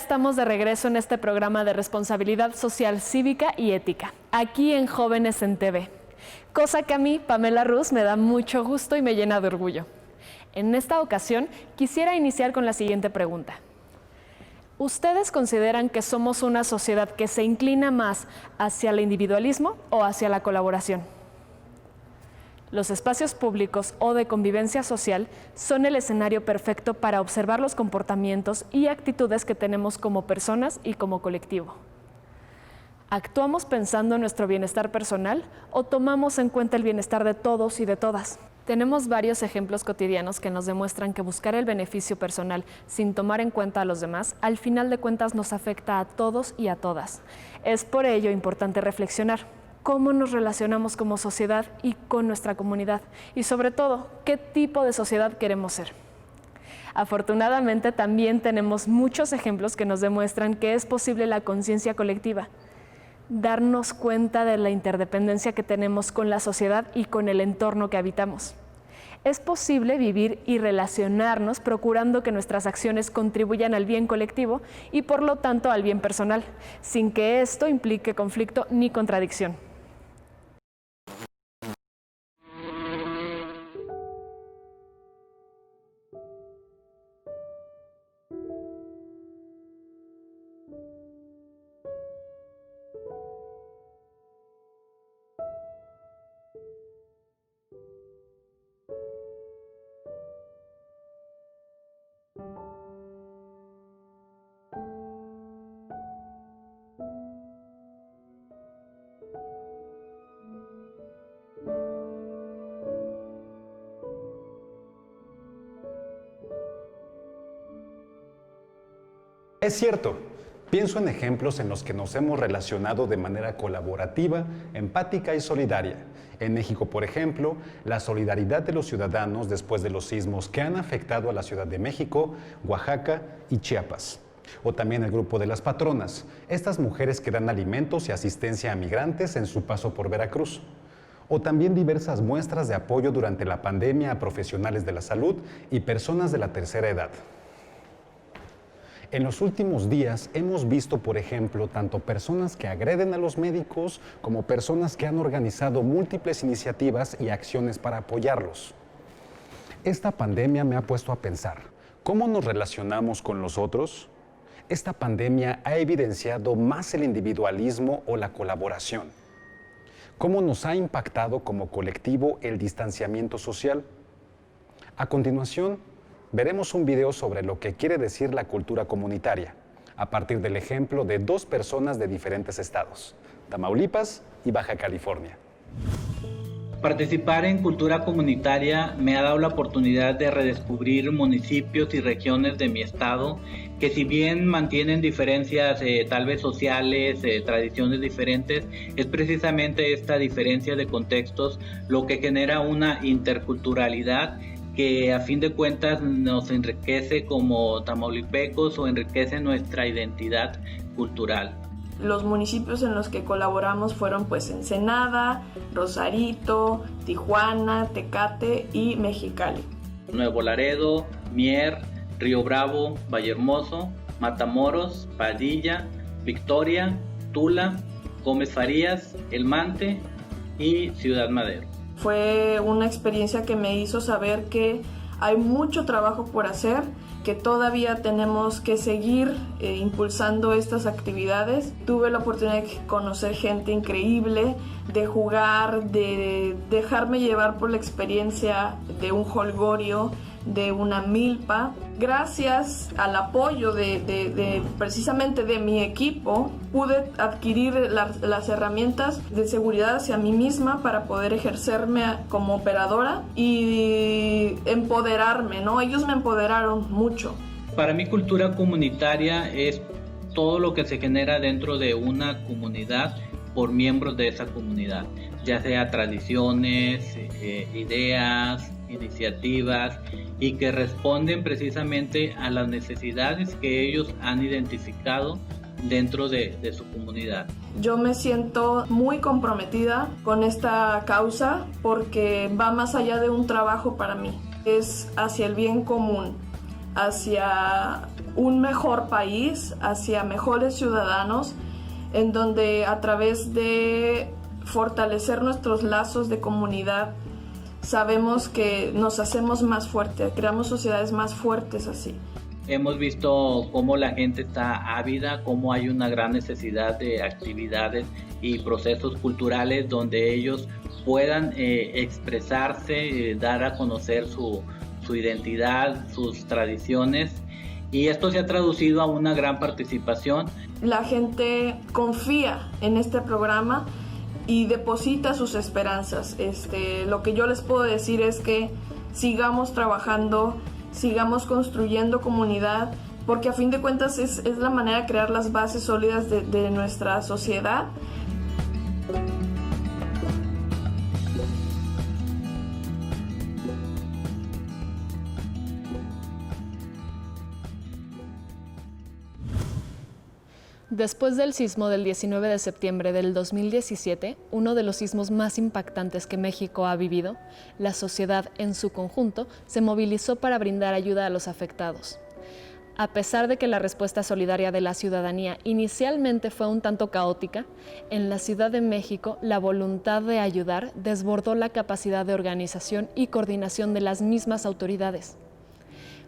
estamos de regreso en este programa de responsabilidad social, cívica y ética, aquí en Jóvenes en TV. Cosa que a mí, Pamela Rus, me da mucho gusto y me llena de orgullo. En esta ocasión, quisiera iniciar con la siguiente pregunta. ¿Ustedes consideran que somos una sociedad que se inclina más hacia el individualismo o hacia la colaboración? Los espacios públicos o de convivencia social son el escenario perfecto para observar los comportamientos y actitudes que tenemos como personas y como colectivo. ¿Actuamos pensando en nuestro bienestar personal o tomamos en cuenta el bienestar de todos y de todas? Tenemos varios ejemplos cotidianos que nos demuestran que buscar el beneficio personal sin tomar en cuenta a los demás, al final de cuentas nos afecta a todos y a todas. Es por ello importante reflexionar cómo nos relacionamos como sociedad y con nuestra comunidad y sobre todo, qué tipo de sociedad queremos ser. Afortunadamente también tenemos muchos ejemplos que nos demuestran que es posible la conciencia colectiva, darnos cuenta de la interdependencia que tenemos con la sociedad y con el entorno que habitamos. Es posible vivir y relacionarnos procurando que nuestras acciones contribuyan al bien colectivo y por lo tanto al bien personal, sin que esto implique conflicto ni contradicción. Es cierto, pienso en ejemplos en los que nos hemos relacionado de manera colaborativa, empática y solidaria. En México, por ejemplo, la solidaridad de los ciudadanos después de los sismos que han afectado a la Ciudad de México, Oaxaca y Chiapas. O también el grupo de las patronas, estas mujeres que dan alimentos y asistencia a migrantes en su paso por Veracruz. O también diversas muestras de apoyo durante la pandemia a profesionales de la salud y personas de la tercera edad. En los últimos días hemos visto, por ejemplo, tanto personas que agreden a los médicos como personas que han organizado múltiples iniciativas y acciones para apoyarlos. Esta pandemia me ha puesto a pensar, ¿cómo nos relacionamos con los otros? Esta pandemia ha evidenciado más el individualismo o la colaboración. ¿Cómo nos ha impactado como colectivo el distanciamiento social? A continuación, veremos un video sobre lo que quiere decir la cultura comunitaria, a partir del ejemplo de dos personas de diferentes estados, Tamaulipas y Baja California. Participar en cultura comunitaria me ha dado la oportunidad de redescubrir municipios y regiones de mi estado que, si bien mantienen diferencias tal vez sociales, tradiciones diferentes, es precisamente esta diferencia de contextos lo que genera una interculturalidad que a fin de cuentas nos enriquece como tamaulipecos o enriquece nuestra identidad cultural. Los municipios en los que colaboramos fueron pues Ensenada, Rosarito, Tijuana, Tecate y Mexicali. Nuevo Laredo, Mier, Río Bravo, Vallehermoso, Matamoros, Padilla, Victoria, Tula, Gómez Farías, El Mante y Ciudad Madero. Fue una experiencia que me hizo saber que hay mucho trabajo por hacer, que todavía tenemos que seguir impulsando estas actividades. Tuve la oportunidad de conocer gente increíble, de jugar, de dejarme llevar por la experiencia de un jolgorio, de una milpa. Gracias al apoyo de precisamente de mi equipo, pude adquirir las herramientas de seguridad hacia mí misma para poder ejercerme como operadora y empoderarme, ¿no? Ellos me empoderaron mucho. Para mí, cultura comunitaria es todo lo que se genera dentro de una comunidad por miembros de esa comunidad, ya sea tradiciones, ideas, iniciativas, y que responden precisamente a las necesidades que ellos han identificado dentro de su comunidad. Yo me siento muy comprometida con esta causa porque va más allá de un trabajo para mí, es hacia el bien común, hacia un mejor país, hacia mejores ciudadanos, en donde a través de fortalecer nuestros lazos de comunidad sabemos que nos hacemos más fuertes, creamos sociedades más fuertes así. Hemos visto cómo la gente está ávida, cómo hay una gran necesidad de actividades y procesos culturales donde ellos puedan expresarse, dar a conocer su identidad, sus tradiciones, y esto se ha traducido a una gran participación. La gente confía en este programa y deposita sus esperanzas. Lo que yo les puedo decir es que sigamos trabajando, sigamos construyendo comunidad, porque a fin de cuentas es la manera de crear las bases sólidas de nuestra sociedad. Después del sismo del 19 de septiembre del 2017, uno de los sismos más impactantes que México ha vivido, la sociedad en su conjunto se movilizó para brindar ayuda a los afectados. A pesar de que la respuesta solidaria de la ciudadanía inicialmente fue un tanto caótica, en la Ciudad de México la voluntad de ayudar desbordó la capacidad de organización y coordinación de las mismas autoridades.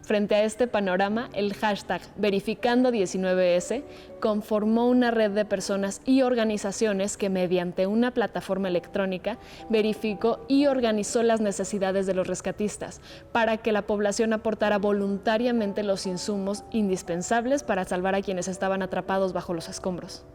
Frente a este panorama, el hashtag Verificando19S conformó una red de personas y organizaciones que mediante una plataforma electrónica verificó y organizó las necesidades de los rescatistas para que la población aportara voluntariamente los insumos indispensables para salvar a quienes estaban atrapados bajo los escombros.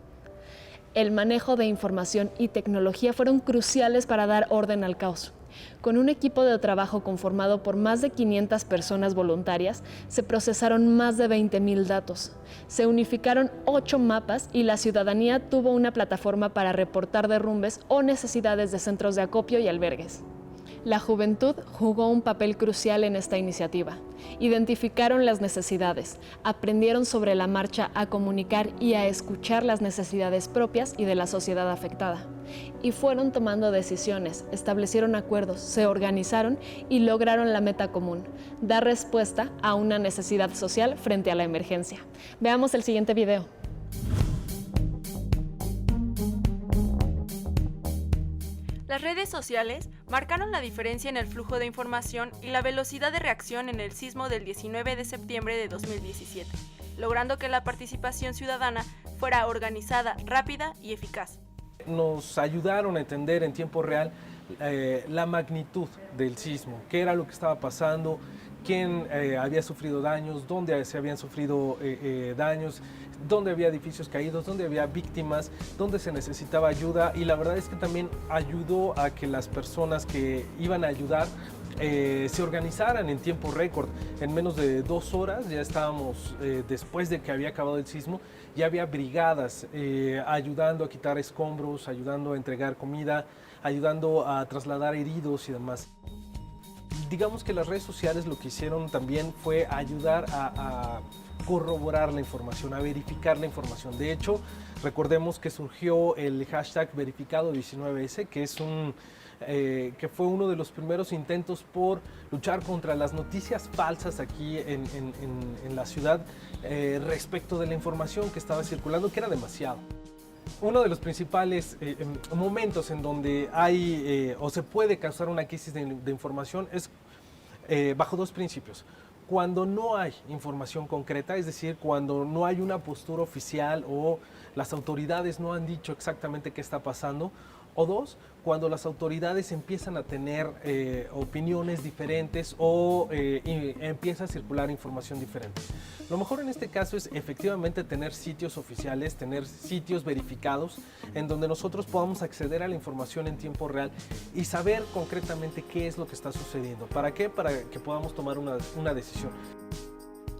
El manejo de información y tecnología fueron cruciales para dar orden al caos. Con un equipo de trabajo conformado por más de 500 personas voluntarias, se procesaron más de 20,000 datos. Se unificaron 8 mapas y la ciudadanía tuvo una plataforma para reportar derrumbes o necesidades de centros de acopio y albergues. La juventud jugó un papel crucial en esta iniciativa. Identificaron las necesidades, aprendieron sobre la marcha a comunicar y a escuchar las necesidades propias y de la sociedad afectada. Y fueron tomando decisiones, establecieron acuerdos, se organizaron y lograron la meta común, dar respuesta a una necesidad social frente a la emergencia. Veamos el siguiente video. Las redes sociales marcaron la diferencia en el flujo de información y la velocidad de reacción en el sismo del 19 de septiembre de 2017, logrando que la participación ciudadana fuera organizada, rápida y eficaz. Nos ayudaron a entender en tiempo real la magnitud del sismo, qué era lo que estaba pasando, quién había sufrido daños, dónde se habían sufrido daños, dónde había edificios caídos, dónde había víctimas, dónde se necesitaba ayuda, y la verdad es que también ayudó a que las personas que iban a ayudar se organizaran en tiempo récord. En menos de 2 horas ya estábamos, después de que había acabado el sismo, ya había brigadas ayudando a quitar escombros, ayudando a entregar comida, ayudando a trasladar heridos y demás. Digamos que las redes sociales lo que hicieron también fue ayudar a corroborar la información, a verificar la información. De hecho, recordemos que surgió el hashtag Verificado19S, que fue uno de los primeros intentos por luchar contra las noticias falsas aquí en la ciudad respecto de la información que estaba circulando, que era demasiado. Uno de los principales momentos en donde hay o se puede causar una crisis de información es bajo 2 principios. Cuando no hay información concreta, es decir, cuando no hay una postura oficial o las autoridades no han dicho exactamente qué está pasando. O 2, cuando las autoridades empiezan a tener opiniones diferentes o empieza a circular información diferente. Lo mejor en este caso es efectivamente tener sitios oficiales, tener sitios verificados en donde nosotros podamos acceder a la información en tiempo real y saber concretamente qué es lo que está sucediendo. ¿Para qué? Para que podamos tomar una decisión.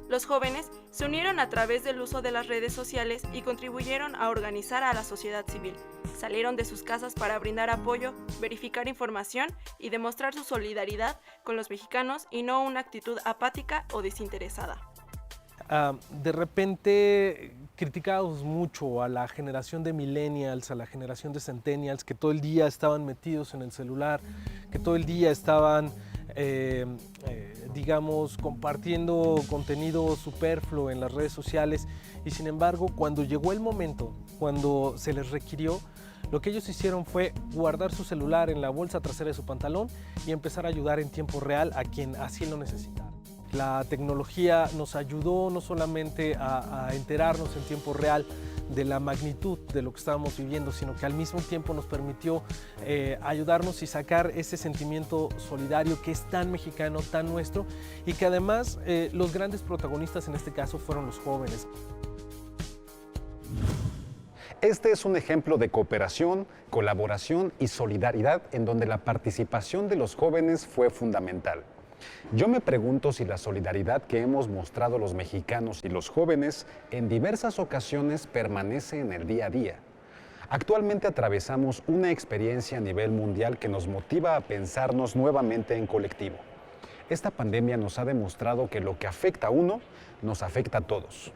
Los jóvenes se unieron a través del uso de las redes sociales y contribuyeron a organizar a la sociedad civil. Salieron de sus casas para brindar apoyo, verificar información y demostrar su solidaridad con los mexicanos y no una actitud apática o desinteresada. De repente criticábamos mucho a la generación de millennials, a la generación de centennials, que todo el día estaban metidos en el celular, que todo el día estaban digamos, compartiendo contenido superfluo en las redes sociales, y sin embargo, cuando llegó el momento, cuando se les requirió, lo que ellos hicieron fue guardar su celular en la bolsa trasera de su pantalón y empezar a ayudar en tiempo real a quien así lo necesitara. La tecnología nos ayudó no solamente a enterarnos en tiempo real de la magnitud de lo que estábamos viviendo, sino que al mismo tiempo nos permitió ayudarnos y sacar ese sentimiento solidario que es tan mexicano, tan nuestro, y que además los grandes protagonistas en este caso fueron los jóvenes. Este es un ejemplo de cooperación, colaboración y solidaridad en donde la participación de los jóvenes fue fundamental. Yo me pregunto si la solidaridad que hemos mostrado los mexicanos y los jóvenes en diversas ocasiones permanece en el día a día. Actualmente atravesamos una experiencia a nivel mundial que nos motiva a pensarnos nuevamente en colectivo. Esta pandemia nos ha demostrado que lo que afecta a uno, nos afecta a todos.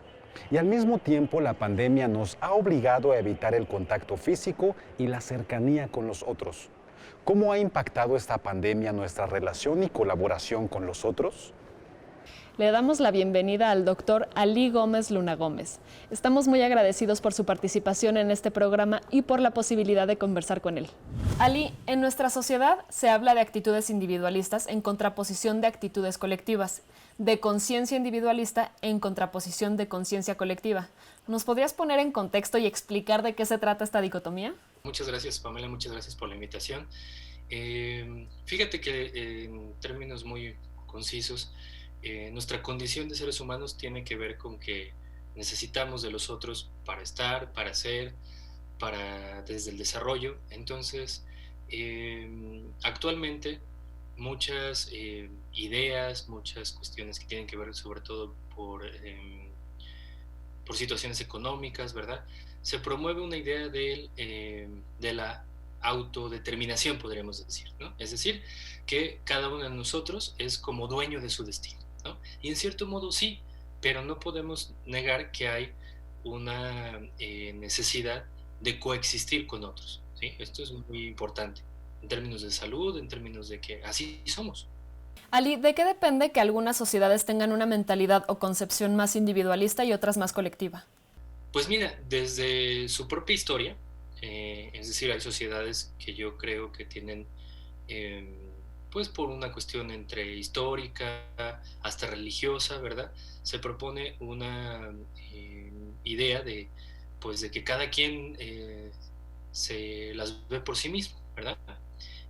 Y al mismo tiempo, la pandemia nos ha obligado a evitar el contacto físico y la cercanía con los otros. ¿Cómo ha impactado esta pandemia nuestra relación y colaboración con los otros? Le damos la bienvenida al doctor Ali Gómez Luna Gómez. Estamos muy agradecidos por su participación en este programa y por la posibilidad de conversar con él. Ali, en nuestra sociedad se habla de actitudes individualistas en contraposición de actitudes colectivas, de conciencia individualista en contraposición de conciencia colectiva. ¿Nos podrías poner en contexto y explicar de qué se trata esta dicotomía? Muchas gracias, Pamela, muchas gracias por la invitación. Fíjate que en términos muy concisos, nuestra condición de seres humanos tiene que ver con que necesitamos de los otros para estar, para ser, desde el desarrollo. Entonces, actualmente muchas ideas, muchas cuestiones que tienen que ver sobre todo por situaciones económicas, ¿verdad? Se promueve una idea de la autodeterminación, podríamos decir, ¿no? Es decir, que cada uno de nosotros es como dueño de su destino, ¿no? Y en cierto modo sí, pero no podemos negar que hay una necesidad de coexistir con otros, ¿sí? Esto es muy importante en términos de salud, en términos de que así somos. Ali, ¿de qué depende que algunas sociedades tengan una mentalidad o concepción más individualista y otras más colectiva? Pues mira, desde su propia historia, es decir, hay sociedades que yo creo que tienen, pues por una cuestión entre histórica hasta religiosa, ¿verdad? Se propone una idea pues de que cada quien se las ve por sí mismo, ¿verdad?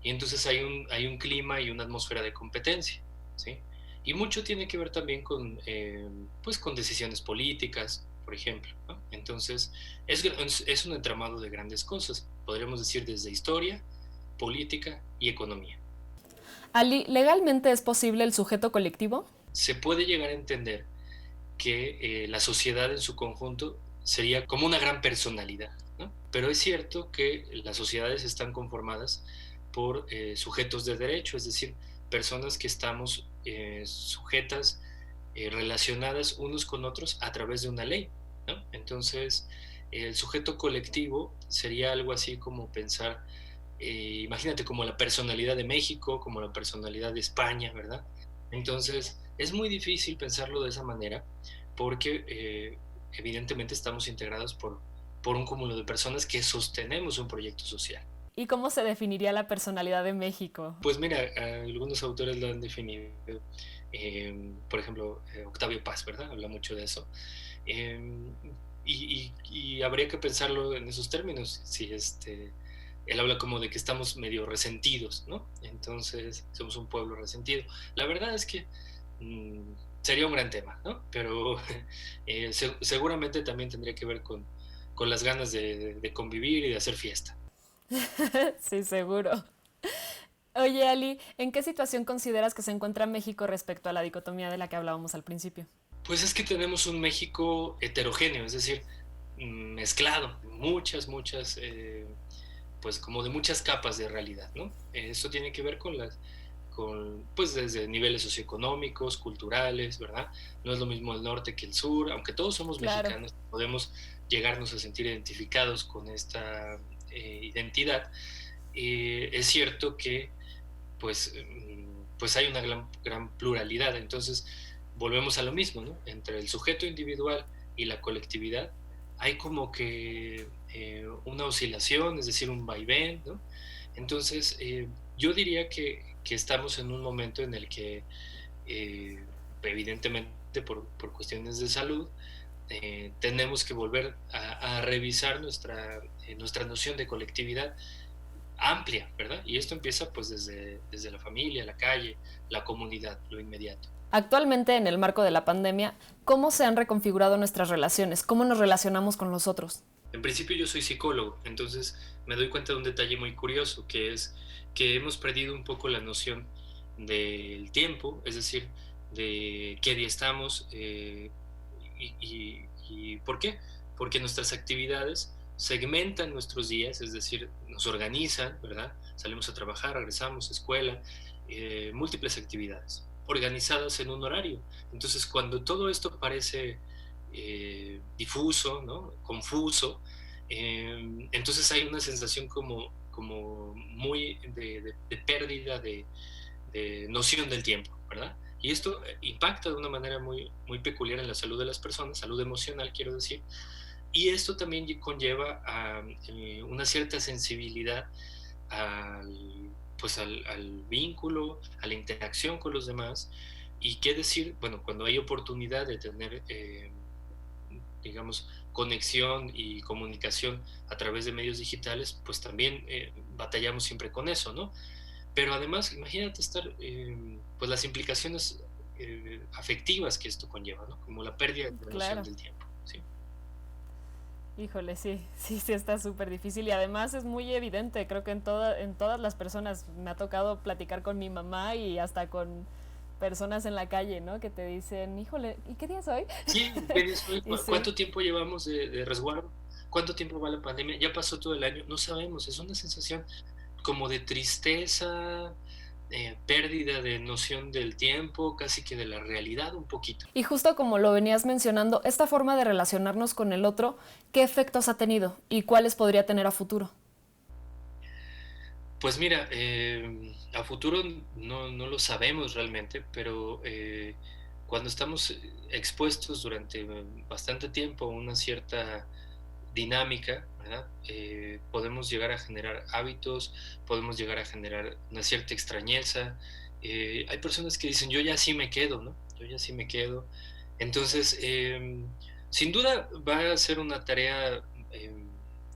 Y entonces hay un clima y una atmósfera de competencia, ¿sí? Y mucho tiene que ver también pues con decisiones políticas, por ejemplo, ¿no? Entonces, es un entramado de grandes cosas, podríamos decir desde historia, política y economía. Ali, ¿legalmente es posible el sujeto colectivo? Se puede llegar a entender que la sociedad en su conjunto sería como una gran personalidad, ¿no? Pero es cierto que las sociedades están conformadas por sujetos de derecho, es decir, personas que estamos sujetas, relacionadas unos con otros a través de una ley, ¿no? Entonces, el sujeto colectivo sería algo así como pensar, imagínate como la personalidad de México, como la personalidad de España, ¿verdad? Entonces, es muy difícil pensarlo de esa manera porque evidentemente estamos integrados por un cúmulo de personas que sostenemos un proyecto social. ¿Y cómo se definiría la personalidad de México? Pues mira, algunos autores lo han definido, por ejemplo, Octavio Paz, ¿verdad? Habla mucho de eso. Y habría que pensarlo en esos términos. Si él habla como de que estamos medio resentidos, ¿no? Entonces, somos un pueblo resentido. La verdad es que sería un gran tema, ¿no? Pero seguramente también tendría que ver con las ganas de convivir y de hacer fiesta. Sí, seguro. Oye, Ali, ¿en qué situación consideras que se encuentra México respecto a la dicotomía de la que hablábamos al principio? Pues es que tenemos un México heterogéneo, es decir, mezclado, muchas, pues como de muchas capas de realidad, ¿no? Esto tiene que ver pues desde niveles socioeconómicos, culturales, ¿verdad? No es lo mismo el norte que el sur, aunque todos somos mexicanos, podemos llegarnos a sentir identificados con esta identidad. Es cierto que pues pues hay una gran pluralidad. Entonces, volvemos a lo mismo, ¿no? Entre el sujeto individual y la colectividad hay como que una oscilación, es decir, un vaivén, ¿no? Entonces, yo diría que estamos en un momento en el que, evidentemente por cuestiones de salud, tenemos que volver a revisar nuestra noción de colectividad amplia, ¿verdad? Y esto empieza pues desde la familia, la calle, la comunidad, lo inmediato. Actualmente, en el marco de la pandemia, ¿cómo se han reconfigurado nuestras relaciones? ¿Cómo nos relacionamos con los otros? En principio yo soy psicólogo, entonces me doy cuenta de un detalle muy curioso, que es que hemos perdido un poco la noción del tiempo, es decir, de qué día estamos y ¿por qué? Porque nuestras actividades segmentan nuestros días, es decir, nos organizan, ¿verdad? Salimos a trabajar, regresamos a escuela, múltiples actividades organizadas en un horario. Entonces, cuando todo esto parece difuso, ¿no? Confuso, entonces hay una sensación como muy de pérdida de noción del tiempo, ¿verdad? Y esto impacta de una manera muy peculiar en la salud de las personas, salud emocional, quiero decir, y esto también conlleva a una cierta sensibilidad al vínculo, a la interacción con los demás, y qué decir, bueno, cuando hay oportunidad de tener, digamos, conexión y comunicación a través de medios digitales, pues también batallamos siempre con eso, ¿no? Pero además, imagínate pues las implicaciones afectivas que esto conlleva, ¿no? Como la pérdida de noción del tiempo, ¿sí? Híjole, sí está súper difícil y además es muy evidente, creo que en todas las personas me ha tocado platicar con mi mamá y hasta con personas en la calle, ¿no? Que te dicen, híjole, ¿y qué día es hoy? Sí, ¿qué día es hoy? ¿Cuánto tiempo llevamos de resguardo? ¿Cuánto tiempo va la pandemia? ¿Ya pasó todo el año? No sabemos, es una sensación como de tristeza, pérdida de noción del tiempo, casi que de la realidad un poquito. Y justo como lo venías mencionando, esta forma de relacionarnos con el otro, ¿qué efectos ha tenido y cuáles podría tener a futuro? Pues mira, a futuro no lo sabemos realmente, pero cuando estamos expuestos durante bastante tiempo a una cierta dinámica, ¿verdad? Podemos llegar a generar hábitos, podemos llegar a generar una cierta extrañeza. Hay personas que dicen, yo ya sí me quedo, ¿no? Yo ya sí me quedo. Entonces, sin duda va a ser una tarea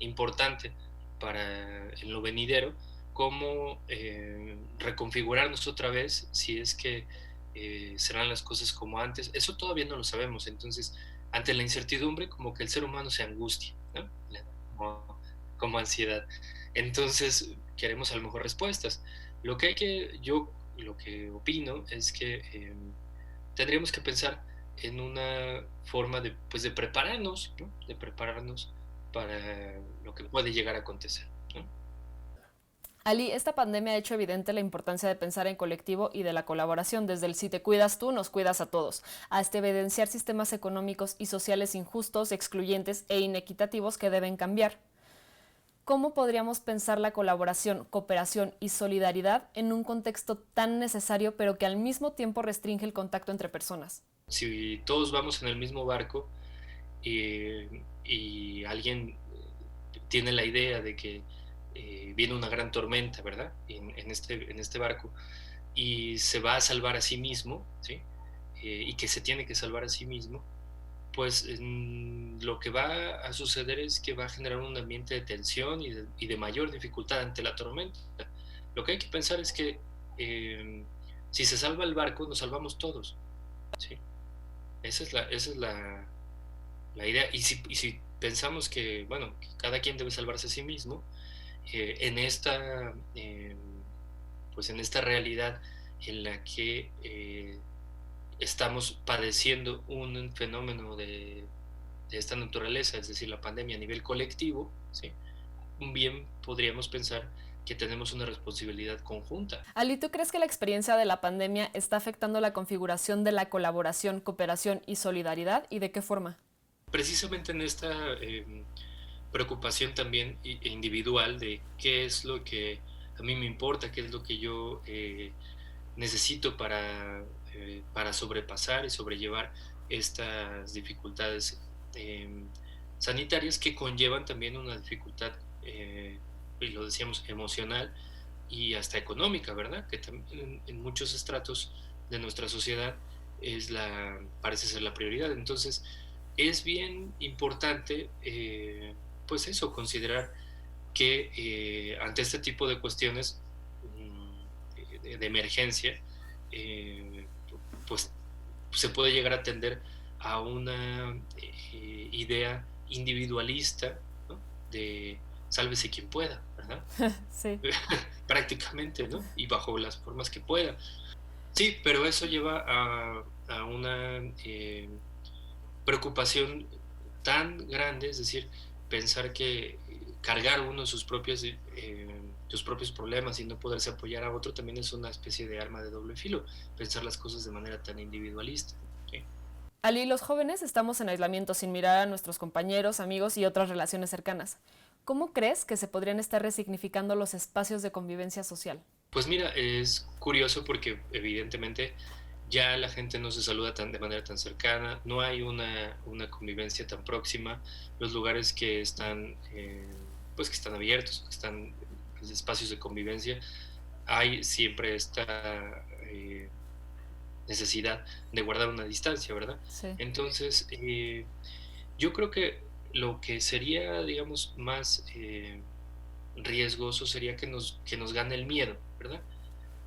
importante para en lo venidero, cómo reconfigurarnos otra vez si es que serán las cosas como antes. Eso todavía no lo sabemos, entonces ante la incertidumbre como que el ser humano se angustia, ¿no? Como ansiedad. Entonces queremos a lo mejor respuestas. Lo que opino es que tendríamos que pensar en una forma de prepararnos, ¿no? De prepararnos para lo que puede llegar a acontecer, ¿no? Ali, esta pandemia ha hecho evidente la importancia de pensar en colectivo y de la colaboración, desde el si te cuidas tú, nos cuidas a todos, hasta evidenciar sistemas económicos y sociales injustos, excluyentes e inequitativos que deben cambiar. ¿Cómo podríamos pensar la colaboración, cooperación y solidaridad en un contexto tan necesario, pero que al mismo tiempo restringe el contacto entre personas? Si todos vamos en el mismo barco y alguien tiene la idea de que viene una gran tormenta, ¿verdad? En este barco, y se va a salvar a sí mismo, ¿sí? Y que se tiene que salvar a sí mismo, pues lo que va a suceder es que va a generar un ambiente de tensión y de mayor dificultad ante la tormenta. Lo que hay que pensar es que si se salva el barco, nos salvamos todos, ¿sí? Esa es la idea. Y si pensamos que, bueno, que cada quien debe salvarse a sí mismo, en esta realidad en la que estamos padeciendo un fenómeno de esta naturaleza, es decir, la pandemia a nivel colectivo, ¿sí? Bien podríamos pensar que tenemos una responsabilidad conjunta. Ali, ¿tú crees que la experiencia de la pandemia está afectando la configuración de la colaboración, cooperación y solidaridad? ¿Y de qué forma? Precisamente en esta preocupación también individual de qué es lo que a mí me importa, qué es lo que yo necesito para sobrepasar y sobrellevar estas dificultades sanitarias que conllevan también una dificultad, y lo decíamos, emocional y hasta económica, ¿verdad? Que también en muchos estratos de nuestra sociedad parece ser la prioridad. Entonces, es bien importante, pues eso, considerar que ante este tipo de cuestiones de emergencia, pues se puede llegar a tender a una idea individualista, ¿no? De sálvese quien pueda, ¿verdad? Sí. Prácticamente, ¿no? Y bajo las formas que pueda. Sí, pero eso lleva a una preocupación tan grande, es decir, pensar que cargar uno de sus propios problemas y no poderse apoyar a otro también es una especie de arma de doble filo, pensar las cosas de manera tan individualista. ¿Sí? Ali, los jóvenes estamos en aislamiento sin mirar a nuestros compañeros, amigos y otras relaciones cercanas. ¿Cómo crees que se podrían estar resignificando los espacios de convivencia social? Pues mira, es curioso porque evidentemente ya la gente no se saluda de manera tan cercana, no hay una convivencia tan próxima, los lugares que están, pues que están abiertos, que están espacios de convivencia, hay siempre esta necesidad de guardar una distancia, ¿verdad? Sí. Entonces, yo creo que lo que sería, digamos, más riesgoso sería que nos gane el miedo, ¿verdad?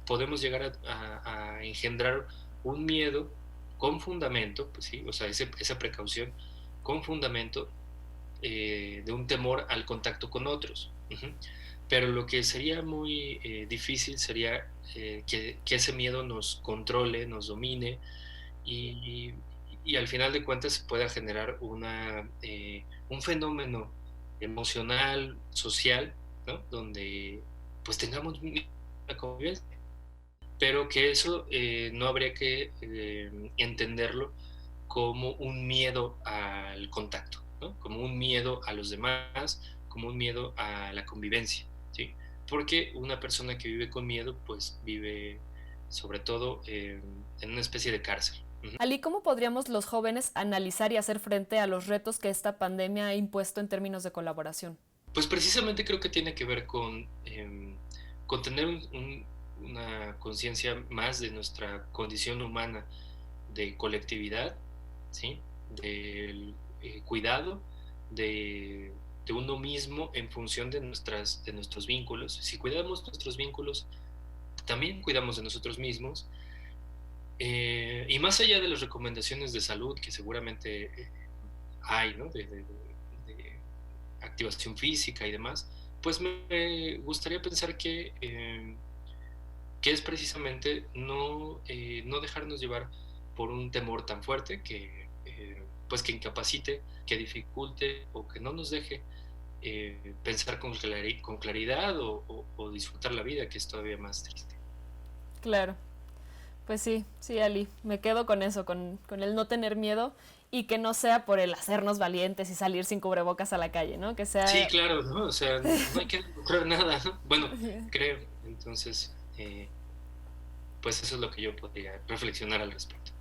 Podemos llegar a engendrar un miedo con fundamento, pues sí, o sea, esa precaución con fundamento de un temor al contacto con otros. Uh-huh. Pero lo que sería muy difícil sería que ese miedo nos controle, nos domine y al final de cuentas se pueda generar un fenómeno emocional, social, ¿no? Donde pues tengamos una convivencia, pero que eso no habría que entenderlo como un miedo al contacto, ¿no? Como un miedo a los demás, como un miedo a la convivencia, ¿sí? Porque una persona que vive con miedo, pues vive sobre todo en una especie de cárcel. Ali, ¿cómo podríamos los jóvenes analizar y hacer frente a los retos que esta pandemia ha impuesto en términos de colaboración? Pues precisamente creo que tiene que ver con tener una conciencia más de nuestra condición humana de colectividad, ¿sí? Del cuidado de uno mismo en función de nuestros vínculos. Si cuidamos nuestros vínculos, también cuidamos de nosotros mismos. Y más allá de las recomendaciones de salud que seguramente hay, ¿no? de activación física y demás, pues me gustaría pensar que es precisamente no dejarnos llevar por un temor tan fuerte que incapacite, que dificulte o que no nos deje pensar con claridad o disfrutar la vida, que es todavía más triste. Claro. Pues sí, Ali, me quedo con eso, con el no tener miedo y que no sea por el hacernos valientes y salir sin cubrebocas a la calle, ¿no? Que sea... Sí, claro, ¿no? O sea, no hay que demostrar nada, ¿no? Bueno, creo. Entonces, pues eso es lo que yo podría reflexionar al respecto.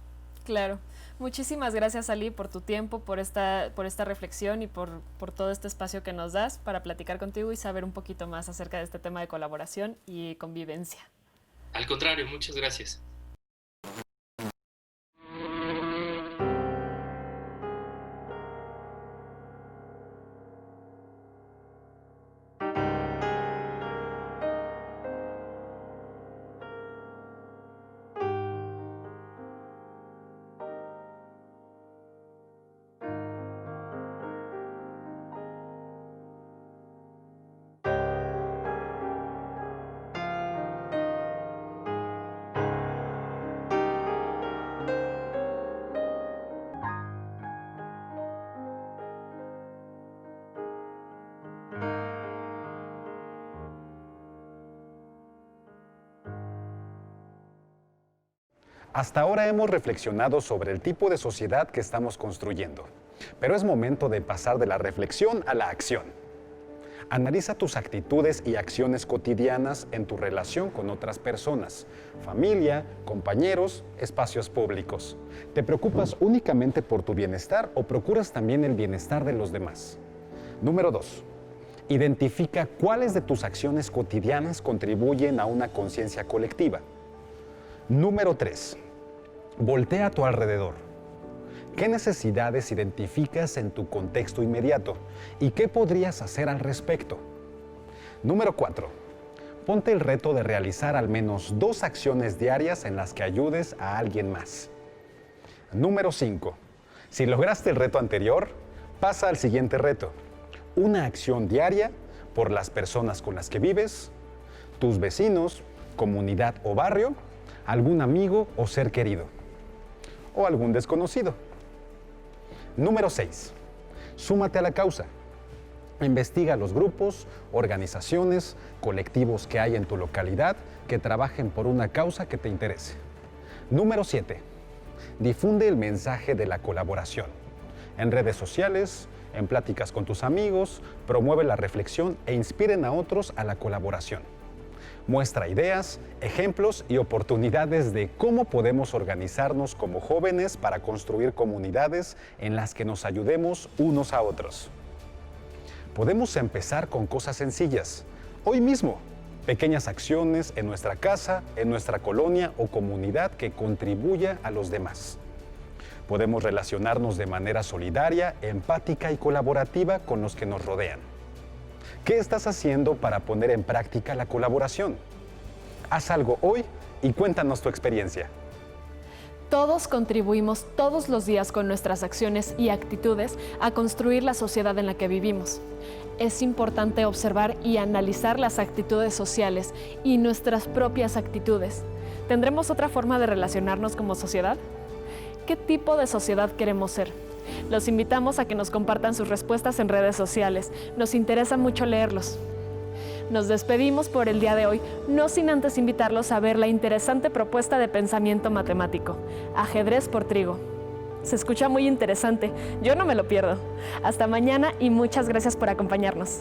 Claro. Muchísimas gracias, Ali, por tu tiempo, por esta reflexión y por todo este espacio que nos das para platicar contigo y saber un poquito más acerca de este tema de colaboración y convivencia. Al contrario, muchas gracias. Hasta ahora hemos reflexionado sobre el tipo de sociedad que estamos construyendo, pero es momento de pasar de la reflexión a la acción. Analiza tus actitudes y acciones cotidianas en tu relación con otras personas, familia, compañeros, espacios públicos. ¿Te preocupas únicamente por tu bienestar o procuras también el bienestar de los demás? Número 2. Identifica cuáles de tus acciones cotidianas contribuyen a una conciencia colectiva. Número 3. Voltea a tu alrededor. ¿Qué necesidades identificas en tu contexto inmediato? ¿Y qué podrías hacer al respecto? Número 4. Ponte el reto de realizar al menos 2 acciones diarias en las que ayudes a alguien más. Número 5. Si lograste el reto anterior, pasa al siguiente reto. Una acción diaria por las personas con las que vives, tus vecinos, comunidad o barrio, algún amigo o ser querido, o algún desconocido. Número 6. Súmate a la causa. Investiga los grupos, organizaciones, colectivos que hay en tu localidad que trabajen por una causa que te interese. Número 7. Difunde el mensaje de la colaboración. En redes sociales, en pláticas con tus amigos, promueve la reflexión e inspiren a otros a la colaboración. Muestra ideas, ejemplos y oportunidades de cómo podemos organizarnos como jóvenes para construir comunidades en las que nos ayudemos unos a otros. Podemos empezar con cosas sencillas, hoy mismo, pequeñas acciones en nuestra casa, en nuestra colonia o comunidad que contribuya a los demás. Podemos relacionarnos de manera solidaria, empática y colaborativa con los que nos rodean. ¿Qué estás haciendo para poner en práctica la colaboración? Haz algo hoy y cuéntanos tu experiencia. Todos contribuimos todos los días con nuestras acciones y actitudes a construir la sociedad en la que vivimos. Es importante observar y analizar las actitudes sociales y nuestras propias actitudes. ¿Tendremos otra forma de relacionarnos como sociedad? ¿Qué tipo de sociedad queremos ser? Los invitamos a que nos compartan sus respuestas en redes sociales. Nos interesa mucho leerlos. Nos despedimos por el día de hoy, no sin antes invitarlos a ver la interesante propuesta de pensamiento matemático, Ajedrez por Trigo. Se escucha muy interesante, yo no me lo pierdo. Hasta mañana y muchas gracias por acompañarnos.